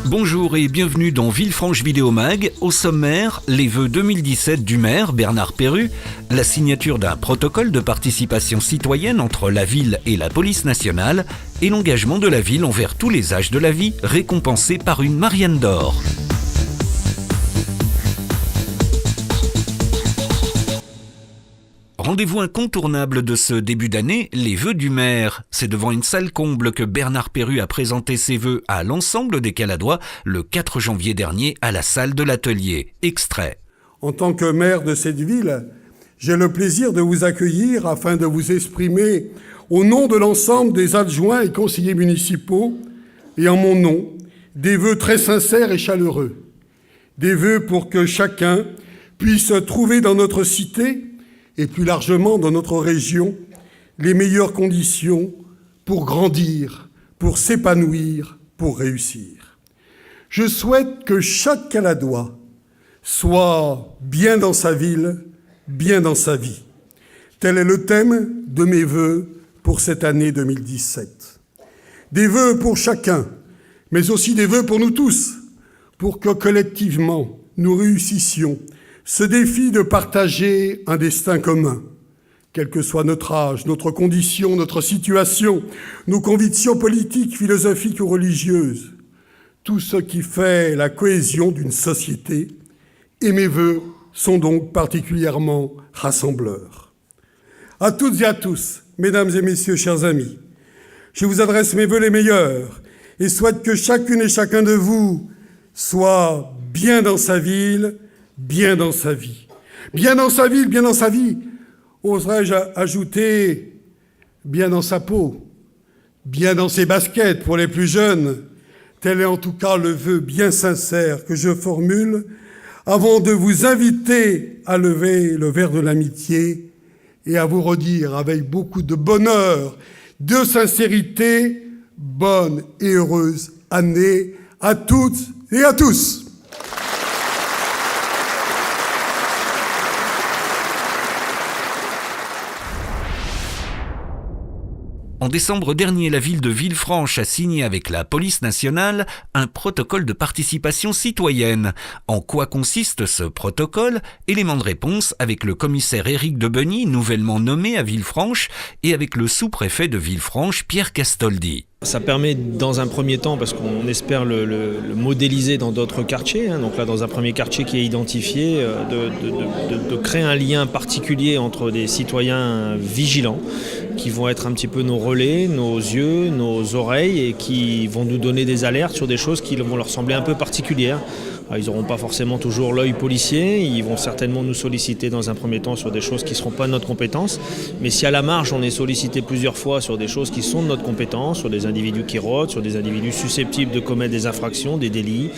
Bonjour et bienvenue dans Villefranche Vidéo Mag. Au sommaire, les vœux 2017 du maire Bernard Perrut, la signature d'un protocole de participation citoyenne entre la ville et la police nationale et l'engagement de la ville envers tous les âges de la vie, récompensé par une Marianne d'or. Rendez-vous incontournable de ce début d'année, les vœux du maire. C'est devant une salle comble que Bernard Perrut a présenté ses vœux à l'ensemble des Caladois le 4 janvier dernier à la salle de l'Atelier. Extrait. En tant que maire de cette ville, j'ai le plaisir de vous accueillir afin de vous exprimer au nom de l'ensemble des adjoints et conseillers municipaux et en mon nom, des vœux très sincères et chaleureux. Des vœux pour que chacun puisse trouver dans notre cité et plus largement dans notre région, les meilleures conditions pour grandir, pour s'épanouir, pour réussir. Je souhaite que chaque Caladois soit bien dans sa ville, bien dans sa vie. Tel est le thème de mes vœux pour cette année 2017. Des vœux pour chacun, mais aussi des vœux pour nous tous, pour que collectivement nous réussissions ce défi de partager un destin commun, quel que soit notre âge, notre condition, notre situation, nos convictions politiques, philosophiques ou religieuses, tout ce qui fait la cohésion d'une société, et mes vœux sont donc particulièrement rassembleurs. À toutes et à tous, mesdames et messieurs, chers amis, je vous adresse mes vœux les meilleurs et souhaite que chacune et chacun de vous soit bien dans sa ville, bien dans sa vie. Bien dans sa ville, bien dans sa vie. Oserais-je ajouter bien dans sa peau, bien dans ses baskets pour les plus jeunes. Tel est en tout cas le vœu bien sincère que je formule avant de vous inviter à lever le verre de l'amitié et à vous redire avec beaucoup de bonheur, de sincérité, bonne et heureuse année à toutes et à tous. En décembre dernier, la ville de Villefranche a signé avec la police nationale un protocole de participation citoyenne. En quoi consiste ce protocole? Élément de réponse avec le commissaire Éric Debenny, nouvellement nommé à Villefranche, et avec le sous-préfet de Villefranche, Pierre Castoldi. Ça permet dans un premier temps, parce qu'on espère le modéliser dans d'autres quartiers, donc là dans un premier quartier qui est identifié, de créer un lien particulier entre des citoyens vigilants qui vont être un petit peu nos relais, nos yeux, nos oreilles et qui vont nous donner des alertes sur des choses qui vont leur sembler un peu particulières. Alors, ils n'auront pas forcément toujours l'œil policier, ils vont certainement nous solliciter dans un premier temps sur des choses qui ne seront pas de notre compétence, mais si à la marge on est sollicité plusieurs fois sur des choses qui sont de notre compétence, sur des individus qui rôdent, sur des individus susceptibles de commettre des infractions, des délits,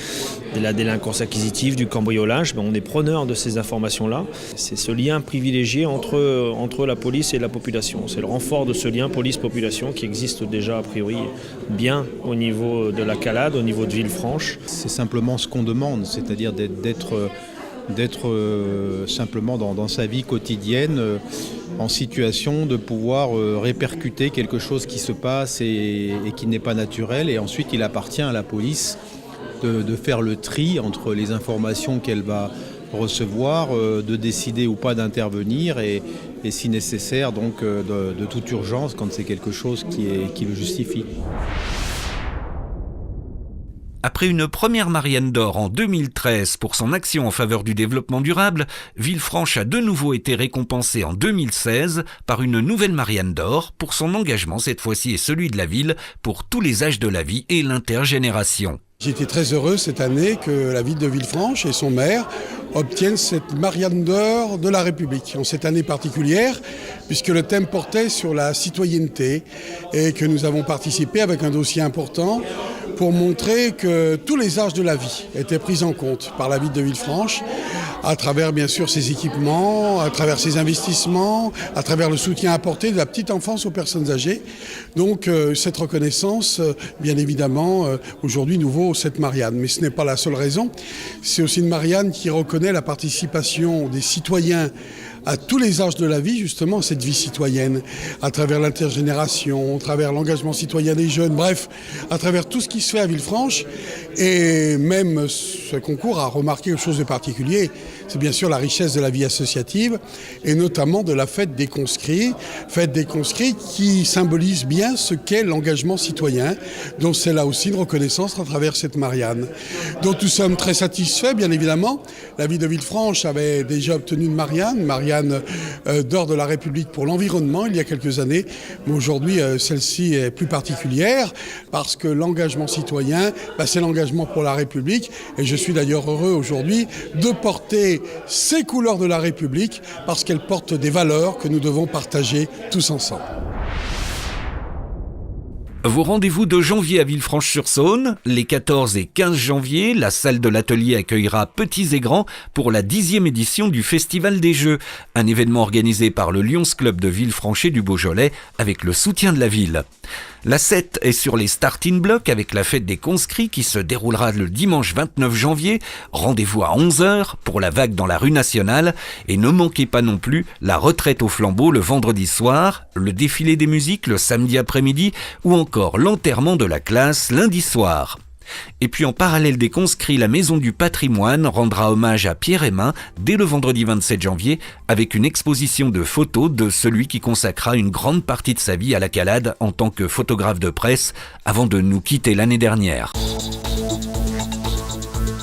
de la délinquance acquisitive, du cambriolage, on est preneur de ces informations-là. C'est ce lien privilégié entre la police et la population. C'est le renfort de ce lien police-population qui existe déjà a priori bien au niveau de la Calade, au niveau de Villefranche. C'est simplement ce qu'on demande, c'est-à-dire d'être simplement dans sa vie quotidienne en situation de pouvoir répercuter quelque chose qui se passe et qui n'est pas naturel. Et ensuite, il appartient à la police de faire le tri entre les informations qu'elle va recevoir, de décider ou pas d'intervenir et si nécessaire donc de toute urgence quand c'est quelque chose qui le justifie. Après une première Marianne d'or en 2013 pour son action en faveur du développement durable, Villefranche a de nouveau été récompensée en 2016 par une nouvelle Marianne d'or pour son engagement cette fois-ci et celui de la ville pour tous les âges de la vie et l'intergénération. J'étais très heureux cette année que la ville de Villefranche et son maire obtiennent cette Marianne d'or de la République en cette année particulière, puisque le thème portait sur la citoyenneté et que nous avons participé avec un dossier important pour montrer que tous les âges de la vie étaient pris en compte par la ville de Villefranche, à travers bien sûr ses équipements, à travers ses investissements, à travers le soutien apporté de la petite enfance aux personnes âgées. Donc cette reconnaissance, bien évidemment, aujourd'hui nous vaut cette Marianne. Mais ce n'est pas la seule raison, c'est aussi une Marianne qui reconnaît la participation des citoyens à tous les âges de la vie, justement, cette vie citoyenne, à travers l'intergénération, à travers l'engagement citoyen des jeunes, bref, à travers tout ce qui se fait à Villefranche. Et même ce concours a remarqué quelque chose de particulier, c'est bien sûr la richesse de la vie associative, et notamment de la fête des conscrits qui symbolise bien ce qu'est l'engagement citoyen, dont c'est là aussi une reconnaissance à travers cette Marianne. Donc nous sommes très satisfaits, bien évidemment. La ville de Villefranche avait déjà obtenu une Marianne d'or de la République pour l'environnement il y a quelques années, mais aujourd'hui celle-ci est plus particulière parce que l'engagement citoyen, c'est l'engagement pour la République, et je suis d'ailleurs heureux aujourd'hui de porter ces couleurs de la République parce qu'elles portent des valeurs que nous devons partager tous ensemble. Vos rendez-vous de janvier à Villefranche-sur-Saône, les 14 et 15 janvier, la salle de l'atelier accueillera petits et grands pour la 10e édition du Festival des Jeux, un événement organisé par le Lions Club de Villefranche et du Beaujolais avec le soutien de la ville. La 7 est sur les starting blocks avec la fête des conscrits qui se déroulera le dimanche 29 janvier. Rendez-vous à 11h pour la vague dans la rue nationale et ne manquez pas non plus la retraite au flambeau le vendredi soir, le défilé des musiques le samedi après-midi ou encore l'enterrement de la classe lundi soir. Et puis en parallèle des conscrits, la Maison du Patrimoine rendra hommage à Pierre Hémin dès le vendredi 27 janvier avec une exposition de photos de celui qui consacra une grande partie de sa vie à la Calade en tant que photographe de presse avant de nous quitter l'année dernière.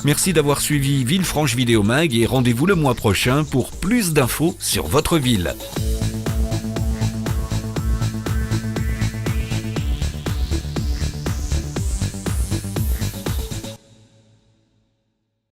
Merci d'avoir suivi Villefranche Vidéo Mag et rendez-vous le mois prochain pour plus d'infos sur votre ville.